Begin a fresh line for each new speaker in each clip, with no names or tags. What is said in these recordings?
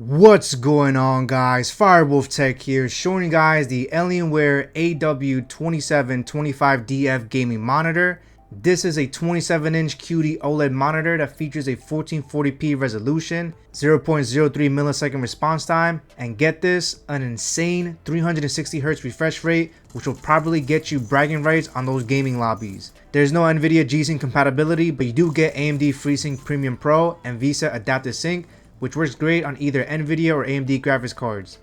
What's going on, guys? Firewolf Tech here, showing you guys the Alienware AW2725DF gaming monitor. This is a 27-inch QD-OLED monitor that features a 1440p resolution, 0.03 millisecond response time, and get this, an insane 360Hz refresh rate, which will probably get you bragging rights on those gaming lobbies. There's no NVIDIA G-Sync compatibility, but you do get AMD FreeSync Premium Pro and VESA Adaptive Sync, which works great on either NVIDIA or AMD graphics cards.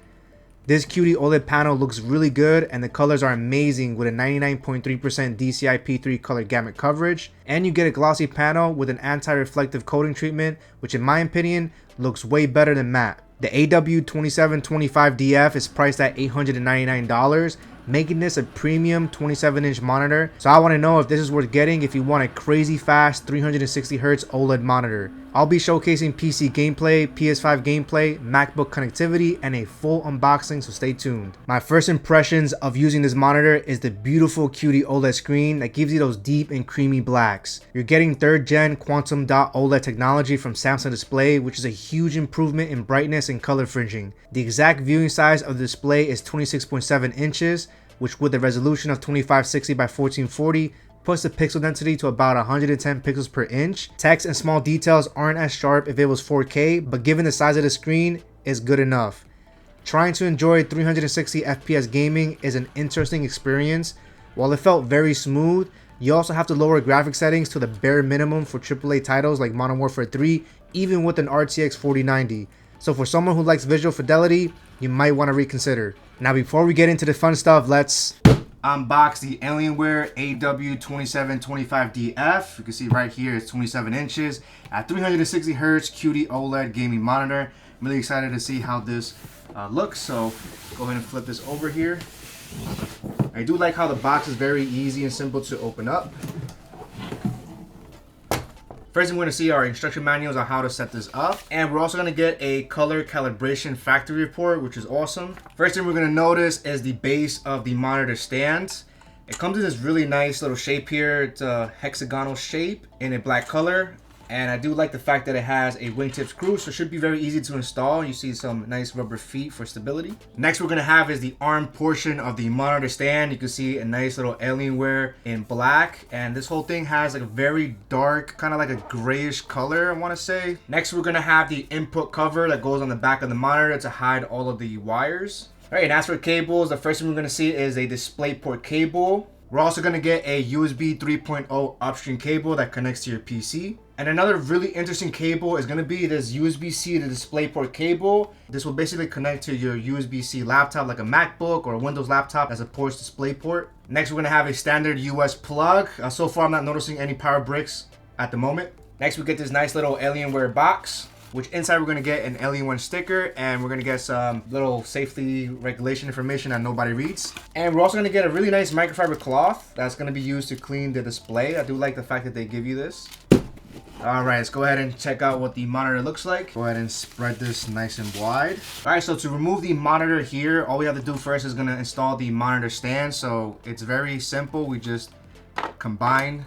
This QD-OLED panel looks really good, and the colors are amazing with a 99.3% DCI-P3 color gamut coverage, and you get a glossy panel with an anti-reflective coating treatment, which in my opinion looks way better than matte. The AW2725DF is priced at $899, making this a premium 27-inch monitor. So I want to know if this is worth getting if you want a crazy fast 360Hz OLED monitor. I'll be showcasing PC gameplay, PS5 gameplay, MacBook connectivity, and a full unboxing, so stay tuned. My first impressions of using this monitor is the beautiful QD-OLED screen that gives you those deep and creamy blacks. You're getting 3rd gen quantum dot OLED technology from Samsung Display, which is a huge improvement in brightness and color fringing. The exact viewing size of the display is 26.7 inches, which with a resolution of 2560 by 1440 puts the pixel density to about 110 pixels per inch. Text and small details aren't as sharp if it was 4K, but given the size of the screen, it's good enough. Trying to enjoy 360 FPS gaming is an interesting experience. While it felt very smooth, you also have to lower graphic settings to the bare minimum for AAA titles like Modern Warfare 3, even with an RTX 4090. So for someone who likes visual fidelity, you might want to reconsider. Now before we get into the fun stuff, let's unbox the Alienware AW2725DF. You can see right here it's 27 inches at 360Hz QD-OLED gaming monitor. I'm really excited to see how this looks, so go ahead and flip this over here. I do like how the box is very easy and simple to open up. First, I'm going to see our instruction manuals on how to set this up, and we're also going to get a color calibration factory report, which is awesome. First thing we're going to notice is the base of the monitor stand. It comes in this really nice little shape here. It's a hexagonal shape in a black color, and I do like the fact that it has a wingtip screw, so it should be very easy to install. You see some nice rubber feet for stability. Next we're going to have is the arm portion of the monitor stand. You can see a nice little Alienware in black, and this whole thing has like a very dark, kind of like a grayish color, I want to say. Next we're going to have the input cover that goes on the back of the monitor to hide all of the wires. Alright, and as for cables, the first thing we're going to see is a DisplayPort cable. We're also going to get a USB 3.0 upstream cable that connects to your PC. And another really interesting cable is going to be this USB-C to DisplayPort cable. This will basically connect to your USB-C laptop like a MacBook or a Windows laptop as a ports DisplayPort. Next, we're going to have a standard US plug. So far, I'm not noticing any power bricks at the moment. Next, we get this nice little Alienware box, which inside we're going to get an Alien sticker, and we're going to get some little safety regulation information that nobody reads. And we're also going to get a really nice microfiber cloth that's going to be used to clean the display. I do like the fact that they give you this. Alright, let's go ahead and check out what the monitor looks like. Go ahead and spread this nice and wide. Alright, so to remove the monitor here, all we have to do first is going to install the monitor stand. So it's very simple. We just combine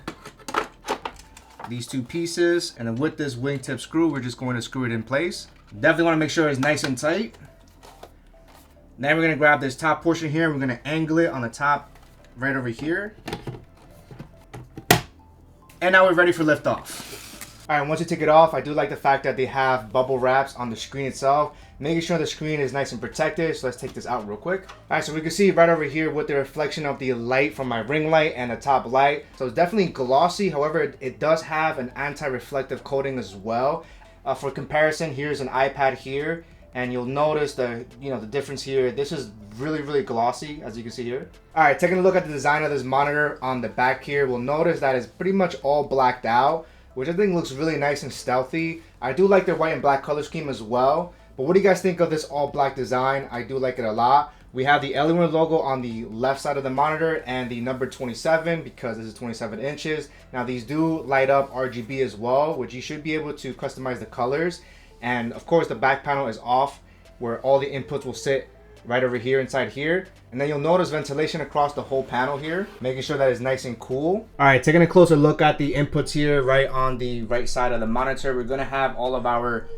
these two pieces, and then with this wingtip screw, we're just going to screw it in place. Definitely want to make sure it's nice and tight. Now we're going to grab this top portion here, and we're going to angle it on the top right over here. And now we're ready for liftoff. Alright, once you take it off, I do like the fact that they have bubble wraps on the screen itself, making sure the screen is nice and protected. So let's take this out real quick. Alright, so we can see right over here with the reflection of the light from my ring light and the top light. So it's definitely glossy. However, it does have an anti-reflective coating as well. For comparison, here's an iPad here, and you'll notice the difference here. This is really glossy, as you can see here. Alright, taking a look at the design of this monitor on the back here, we'll notice that it's pretty much all blacked out, which I think looks really nice and stealthy. I do like their white and black color scheme as well. But what do you guys think of this all black design? I do like it a lot. We have the Alienware logo on the left side of the monitor and the number 27 because this is 27 inches. Now these do light up RGB as well, which you should be able to customize the colors. And of course the back panel is off, where all the inputs will sit right over here inside here. And then you'll notice ventilation across the whole panel here, making sure that it's nice and cool. All right, taking a closer look at the inputs here right on the right side of the monitor, we're gonna have all of our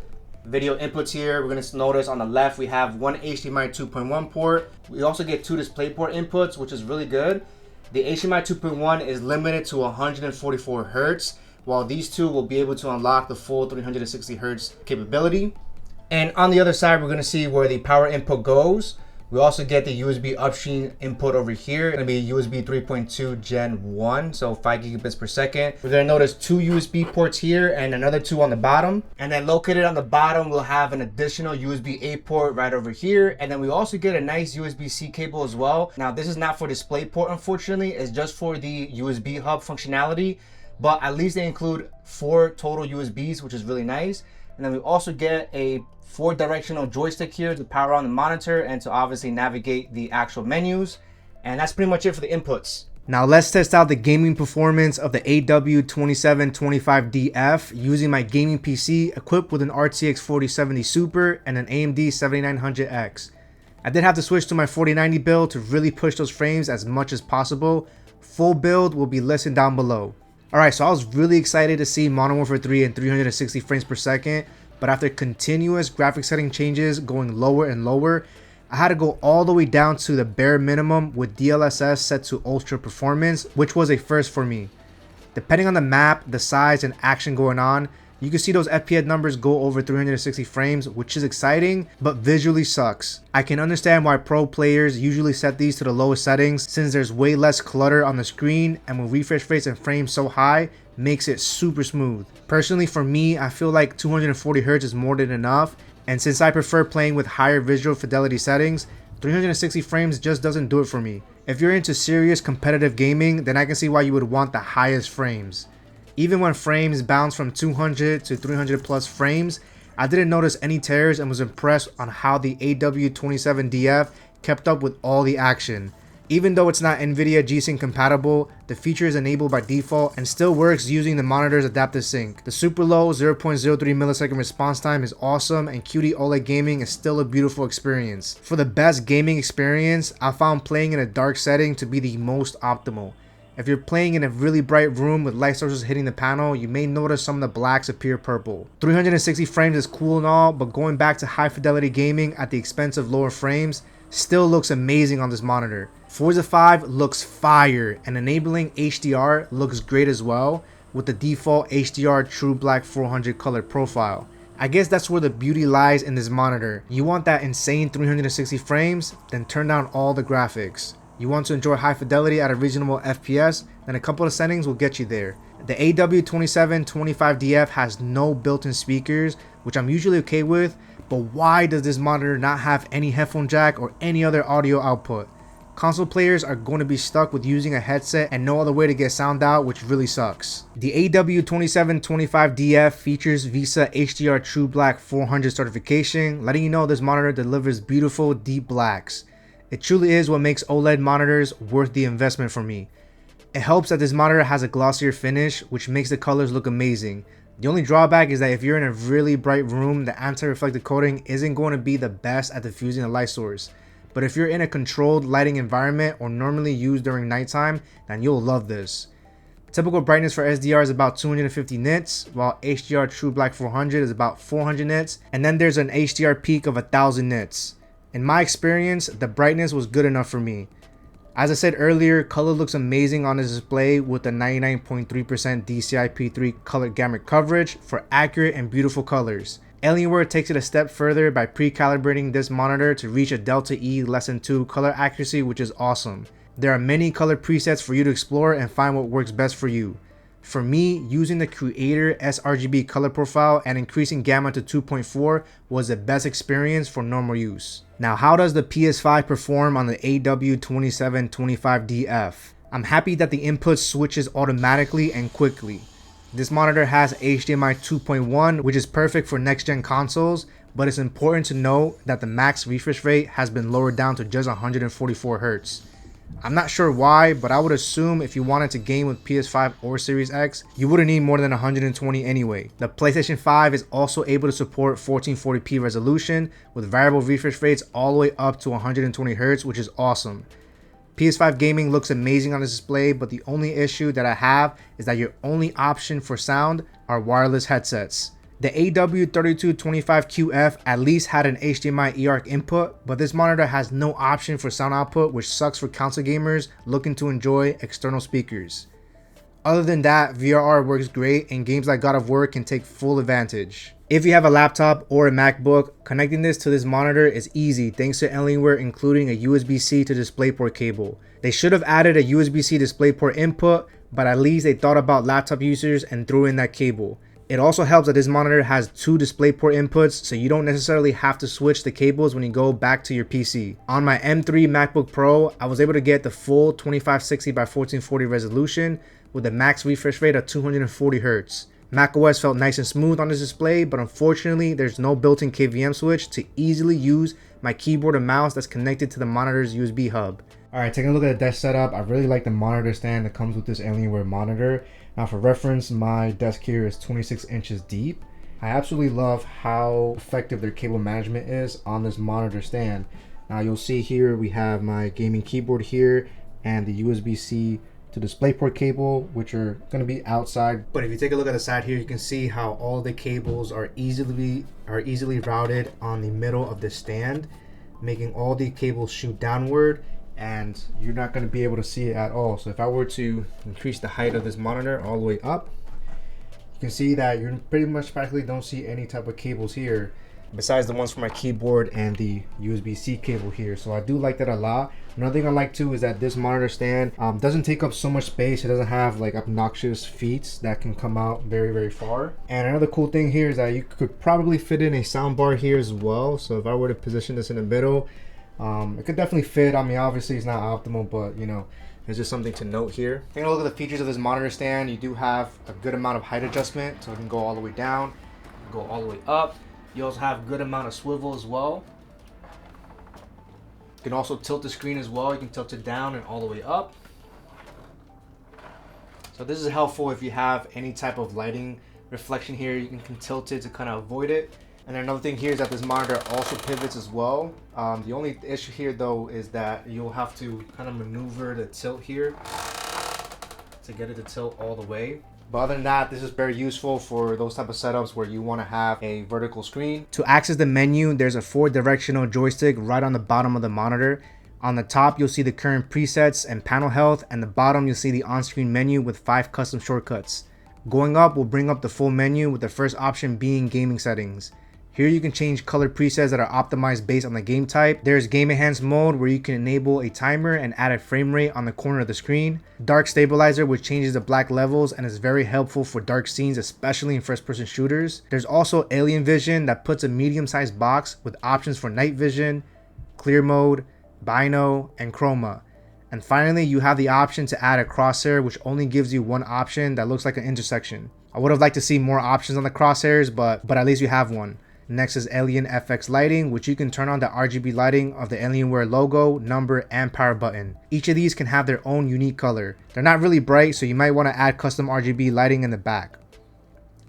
video inputs here. We're going to notice on the left we have one HDMI 2.1 port. We also get two DisplayPort inputs, which is really good. The HDMI 2.1 is limited to 144 Hertz, while these two will be able to unlock the full 360 Hertz capability. And on the other side, we're going to see where the power input goes. We also get the USB upstream input over here. It's going to be USB 3.2 Gen 1, so 5 gigabits per second. We're going to notice two USB ports here and another two on the bottom. And then located on the bottom, we'll have an additional USB-A port right over here. And then we also get a nice USB-C cable as well. Now, this is not for DisplayPort, unfortunately. It's just for the USB hub functionality. But at least they include 4 total USBs, which is really nice. And then we also get a 4-directional joystick here to power on the monitor and to obviously navigate the actual menus. And that's pretty much it for the inputs. Now let's test out the gaming performance of the AW2725DF using my gaming PC equipped with an RTX 4070 Super and an AMD 7900X. I did have to switch to my 4090 build to really push those frames as much as possible. Full build will be listed down below. Alright, so I was really excited to see Modern Warfare 3 in 360 frames per second, but after continuous graphics setting changes going lower and lower, I had to go all the way down to the bare minimum with DLSS set to ultra performance, which was a first for me. Depending on the map, the size, and action going on, you can see those FPS numbers go over 360 frames, which is exciting, but visually sucks. I can understand why pro players usually set these to the lowest settings since there's way less clutter on the screen, and with refresh rates and frames so high, makes it super smooth. Personally, for me, I feel like 240 Hz is more than enough, and since I prefer playing with higher visual fidelity settings, 360 frames just doesn't do it for me. If you're into serious competitive gaming, then I can see why you would want the highest frames. Even when frames bounce from 200 to 300 plus frames, I didn't notice any tears and was impressed on how the AW27DF kept up with all the action. Even though it's not NVIDIA G-Sync compatible, the feature is enabled by default and still works using the monitor's adaptive sync. The super low 0.03 millisecond response time is awesome, and QD-OLED gaming is still a beautiful experience. For the best gaming experience, I found playing in a dark setting to be the most optimal. If you're playing in a really bright room with light sources hitting the panel, you may notice some of the blacks appear purple. 360 frames is cool and all, but going back to high fidelity gaming at the expense of lower frames still looks amazing on this monitor. Forza 5 looks fire, and enabling HDR looks great as well with the default HDR True Black 400 color profile. I guess that's where the beauty lies in this monitor. You want that insane 360 frames, then turn down all the graphics. You want to enjoy high fidelity at a reasonable FPS, then a couple of settings will get you there. The AW2725DF has no built-in speakers, which I'm usually okay with, but why does this monitor not have any headphone jack or any other audio output? Console players are going to be stuck with using a headset and no other way to get sound out, which really sucks. The AW2725DF features VISA HDR True Black 400 certification, letting you know this monitor delivers beautiful deep blacks. It truly is what makes OLED monitors worth the investment for me. It helps that this monitor has a glossier finish, which makes the colors look amazing. The only drawback is that if you're in a really bright room, the anti-reflective coating isn't going to be the best at diffusing the light source. But if you're in a controlled lighting environment or normally used during nighttime, then you'll love this. Typical brightness for SDR is about 250 nits, while HDR True Black 400 is about 400 nits, and then there's an HDR peak of 1000 nits. In my experience, the brightness was good enough for me. As I said earlier, color looks amazing on this display with a 99.3% DCI-P3 color gamut coverage for accurate and beautiful colors. Alienware takes it a step further by pre-calibrating this monitor to reach a Delta E less than 2 color accuracy, which is awesome. There are many color presets for you to explore and find what works best for you. For me, using the Creator sRGB color profile and increasing gamma to 2.4 was the best experience for normal use. Now, how does the PS5 perform on the AW2725DF? I'm happy that the input switches automatically and quickly. This monitor has HDMI 2.1, which is perfect for next-gen consoles, but it's important to note that the max refresh rate has been lowered down to just 144 Hz. I'm not sure why, but I would assume if you wanted to game with PS5 or Series X, you wouldn't need more than 120 anyway. The PlayStation 5 is also able to support 1440p resolution with variable refresh rates all the way up to 120 Hz, which is awesome. PS5 gaming looks amazing on this display, but the only issue that I have is that your only option for sound are wireless headsets. The AW3225QF at least had an HDMI eARC input, but this monitor has no option for sound output, which sucks for console gamers looking to enjoy external speakers. Other than that, VRR works great and games like God of War can take full advantage. If you have a laptop or a MacBook, connecting this to this monitor is easy thanks to Alienware including a USB-C to DisplayPort cable. They should have added a USB-C DisplayPort input, but at least they thought about laptop users and threw in that cable. It also helps that this monitor has 2 DisplayPort inputs, so you don't necessarily have to switch the cables when you go back to your PC. On my M3 MacBook Pro, I was able to get the full 2560 by 1440 resolution with a max refresh rate of 240 Hz. macOS felt nice and smooth on this display, but unfortunately there's no built-in KVM switch to easily use my keyboard and mouse that's connected to the monitor's USB hub. Alright, taking a look at the desk setup, I really like the monitor stand that comes with this Alienware monitor. Now for reference, my desk here is 26 inches deep. I absolutely love how effective their cable management is on this monitor stand. Now you'll see here we have my gaming keyboard here and the USB-C to DisplayPort cable, which are going to be outside. But if you take a look at the side here, you can see how all the cables are easily routed on the middle of the stand, making all the cables shoot downward, and you're not going to be able to see it at all. So if I were to increase the height of this monitor all the way up, you can see that you pretty much practically don't see any type of cables here besides the ones for my keyboard and the USB-C cable here. So I do like that a lot. Another thing I like too is that this monitor stand doesn't take up so much space. It doesn't have like obnoxious feet that can come out very far. And another cool thing here is that you could probably fit in a sound bar here as well. So if I were to position this in the middle, it could definitely fit. I mean, obviously it's not optimal, but you know, it's just something to note here. Taking a look at the features of this monitor stand, you do have a good amount of height adjustment, so it can go all the way down, go all the way up. You also have a good amount of swivel as well. You can also tilt the screen as well. You can tilt it down and all the way up. So this is helpful if you have any type of lighting reflection here. You can tilt it to kind of avoid it. And then another thing here is that this monitor also pivots as well. The only issue here though is that you'll have to kind of maneuver the tilt here to get it to tilt all the way. But other than that, this is very useful for those type of setups where you want to have a vertical screen. To access the menu, there's a 4-directional joystick right on the bottom of the monitor. On the top, you'll see the current presets and panel health, and the bottom you'll see the on-screen menu with 5 custom shortcuts. Going up will bring up the full menu with the first option being gaming settings. Here you can change color presets that are optimized based on the game type. There's game enhanced mode where you can enable a timer and add a frame rate on the corner of the screen. Dark stabilizer, which changes the black levels and is very helpful for dark scenes, especially in first person shooters. There's also alien vision that puts a medium sized box with options for night vision, clear mode, bino, and chroma. And finally, you have the option to add a crosshair, which only gives you one option that looks like an intersection. I would have liked to see more options on the crosshairs, but at least you have one. Next is Alien FX lighting, which you can turn on the RGB lighting of the Alienware logo, number, and power button. Each of these can have their own unique color. They're not really bright, so you might want to add custom RGB lighting in the back.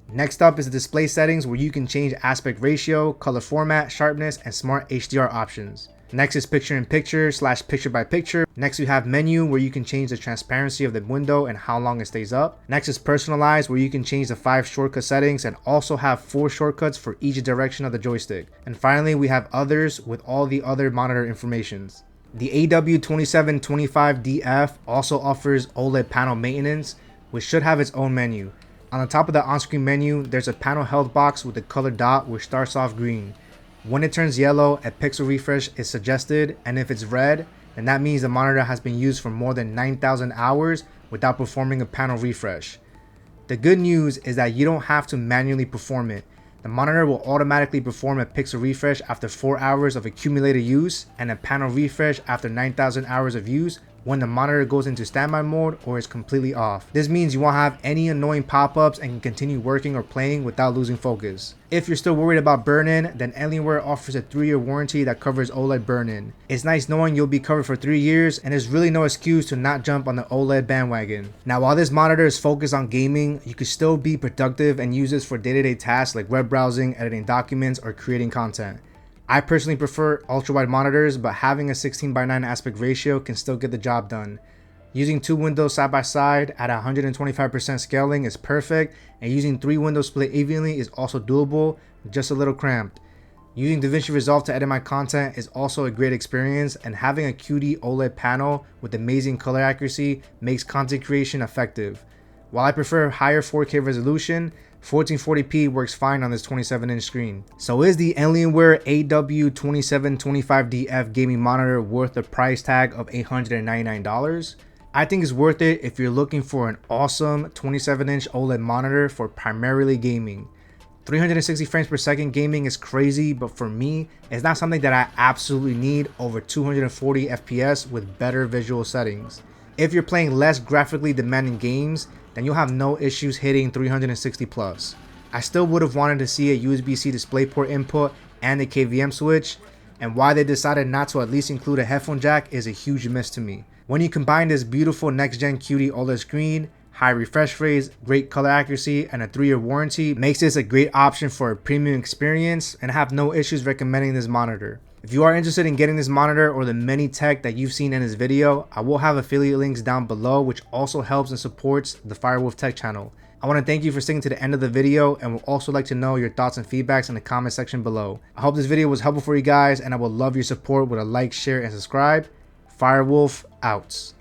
Next up is the display settings, where you can change aspect ratio, color format, sharpness, and smart HDR options. Next is picture-in-picture / picture-by-picture. Next we have menu, where you can change the transparency of the window and how long it stays up. Next is personalize, where you can change the 5 shortcut settings and also have 4 shortcuts for each direction of the joystick. And finally we have others with all the other monitor informations. The AW2725DF also offers OLED panel maintenance, which should have its own menu. On the top of the on-screen menu, there's a panel health box with a color dot which starts off green. When it turns yellow, a pixel refresh is suggested, and if it's red, then that means the monitor has been used for more than 9,000 hours without performing a panel refresh. The good news is that you don't have to manually perform it. The monitor will automatically perform a pixel refresh after 4 hours of accumulated use and a panel refresh after 9,000 hours of use when the monitor goes into standby mode or is completely off. This means you won't have any annoying pop-ups and can continue working or playing without losing focus. If you're still worried about burn-in, then Alienware offers a 3-year warranty that covers OLED burn-in. It's nice knowing you'll be covered for 3 years, and there's really no excuse to not jump on the OLED bandwagon. Now, while this monitor is focused on gaming, you can still be productive and use this for day-to-day tasks like web browsing, editing documents, or creating content. I personally prefer ultra-wide monitors, but having a 16:9 aspect ratio can still get the job done. Using 2 windows side by side at 125% scaling is perfect, and using 3 windows split evenly is also doable, just a little cramped. Using DaVinci Resolve to edit my content is also a great experience, and having a QD OLED panel with amazing color accuracy makes content creation effective. While I prefer higher 4K resolution, 1440p works fine on this 27-inch screen. So is the Alienware AW2725DF gaming monitor worth the price tag of $899? I think it's worth it if you're looking for an awesome 27-inch OLED monitor for primarily gaming. 360 frames per second gaming is crazy, but for me, it's not something that I absolutely need over 240 FPS with better visual settings. If you're playing less graphically demanding games, then you'll have no issues hitting 360 plus. I still would have wanted to see a USB-C DisplayPort input and a KVM switch, and why they decided not to at least include a headphone jack is a huge miss to me. When you combine this beautiful next-gen QD OLED screen, high refresh rates, great color accuracy, and a 3-year warranty, makes this a great option for a premium experience, and I have no issues recommending this monitor. If you are interested in getting this monitor or the many tech that you've seen in this video, I will have affiliate links down below, which also helps and supports the Firewolf Tech channel. I want to thank you for sticking to the end of the video, and would also like to know your thoughts and feedbacks in the comment section below. I hope this video was helpful for you guys, and I would love your support with a like, share, and subscribe. Firewolf out.